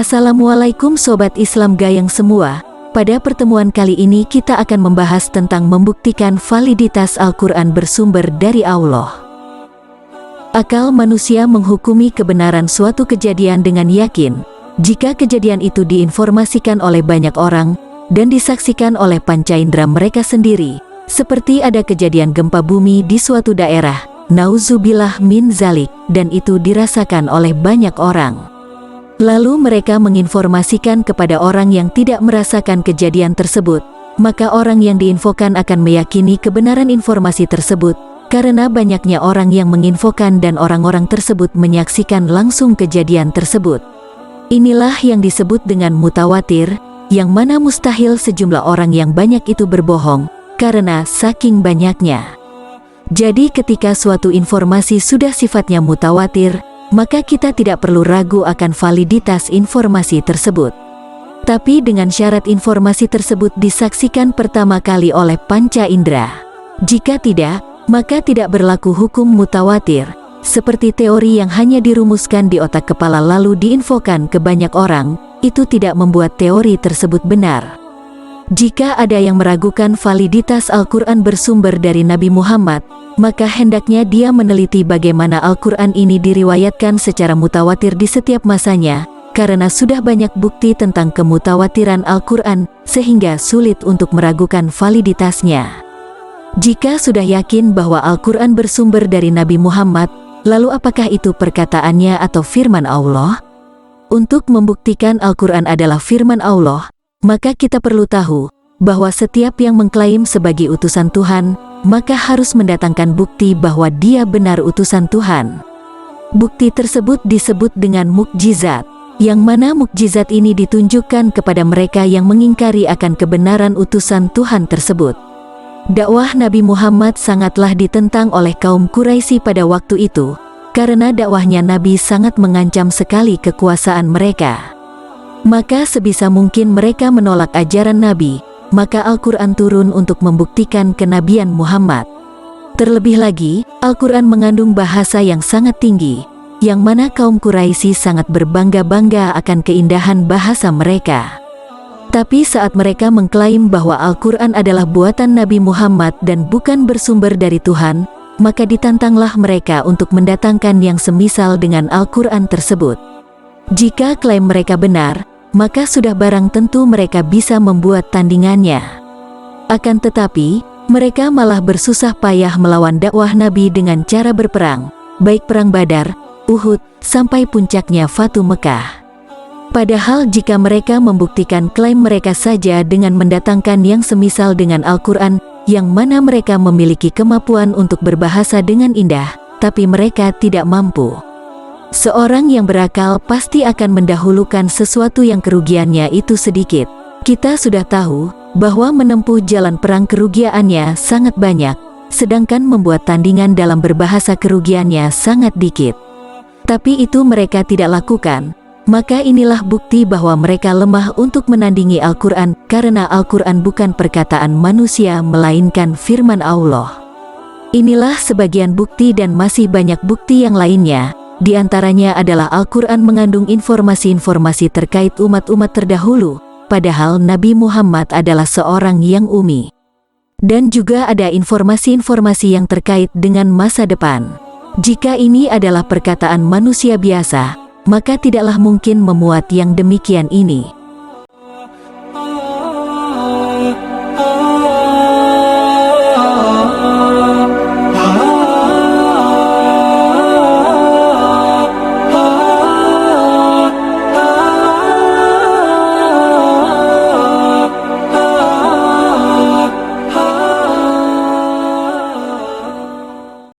Assalamualaikum Sobat Islam Gayeng semua. Pada pertemuan kali ini kita akan membahas tentang membuktikan validitas Al-Quran bersumber dari Allah. Akal manusia menghukumi kebenaran suatu kejadian dengan yakin, jika kejadian itu diinformasikan oleh banyak orang, dan disaksikan oleh panca indera mereka sendiri, seperti ada kejadian gempa bumi di suatu daerah, nauzubillah min zalik, dan itu dirasakan oleh banyak orang. Lalu mereka menginformasikan kepada orang yang tidak merasakan kejadian tersebut, maka orang yang diinfokan akan meyakini kebenaran informasi tersebut, karena banyaknya orang yang menginfokan dan orang-orang tersebut menyaksikan langsung kejadian tersebut. Inilah yang disebut dengan mutawatir, yang mana mustahil sejumlah orang yang banyak itu berbohong, karena saking banyaknya. Jadi ketika suatu informasi sudah sifatnya mutawatir, maka kita tidak perlu ragu akan validitas informasi tersebut. Tapi dengan syarat informasi tersebut disaksikan pertama kali oleh panca indera. Jika tidak, maka tidak berlaku hukum mutawatir, seperti teori yang hanya dirumuskan di otak kepala lalu diinfokan ke banyak orang, itu tidak membuat teori tersebut benar. Jika ada yang meragukan validitas Al-Quran bersumber dari Nabi Muhammad, maka hendaknya dia meneliti bagaimana Al-Quran ini diriwayatkan secara mutawatir di setiap masanya, karena sudah banyak bukti tentang kemutawatiran Al-Quran, sehingga sulit untuk meragukan validitasnya. Jika sudah yakin bahwa Al-Quran bersumber dari Nabi Muhammad, lalu apakah itu perkataannya atau firman Allah? Untuk membuktikan Al-Quran adalah firman Allah, maka kita perlu tahu bahwa setiap yang mengklaim sebagai utusan Tuhan, maka harus mendatangkan bukti bahwa dia benar utusan Tuhan. Bukti tersebut disebut dengan mukjizat, yang mana mukjizat ini ditunjukkan kepada mereka yang mengingkari akan kebenaran utusan Tuhan tersebut. Dakwah Nabi Muhammad sangatlah ditentang oleh kaum Quraisy pada waktu itu, karena dakwahnya Nabi sangat mengancam sekali kekuasaan mereka. Maka sebisa mungkin mereka menolak ajaran Nabi, maka Al-Quran turun untuk membuktikan kenabian Muhammad. Terlebih lagi, Al-Quran mengandung bahasa yang sangat tinggi, yang mana kaum Quraisy sangat berbangga-bangga akan keindahan bahasa mereka. Tapi saat mereka mengklaim bahwa Al-Quran adalah buatan Nabi Muhammad dan bukan bersumber dari Tuhan, maka ditantanglah mereka untuk mendatangkan yang semisal dengan Al-Quran tersebut. Jika klaim mereka benar, maka sudah barang tentu mereka bisa membuat tandingannya. Akan tetapi, mereka malah bersusah payah melawan dakwah Nabi dengan cara berperang, baik perang Badar, Uhud, sampai puncaknya Fatu Mekah. Padahal jika mereka membuktikan klaim mereka saja dengan mendatangkan yang semisal dengan Al-Quran, yang mana mereka memiliki kemampuan untuk berbahasa dengan indah, tapi mereka tidak mampu. Seorang yang berakal pasti akan mendahulukan sesuatu yang kerugiannya itu sedikit. Kita sudah tahu bahwa menempuh jalan perang kerugiannya sangat banyak, sedangkan membuat tandingan dalam berbahasa kerugiannya sangat dikit. Tapi itu mereka tidak lakukan, maka inilah bukti bahwa mereka lemah untuk menandingi Al-Quran, karena Al-Quran bukan perkataan manusia melainkan firman Allah. Inilah sebagian bukti dan masih banyak bukti yang lainnya. Di antaranya adalah Al-Quran mengandung informasi-informasi terkait umat-umat terdahulu, padahal Nabi Muhammad adalah seorang yang ummi. Dan juga ada informasi-informasi yang terkait dengan masa depan. Jika ini adalah perkataan manusia biasa, maka tidaklah mungkin memuat yang demikian ini.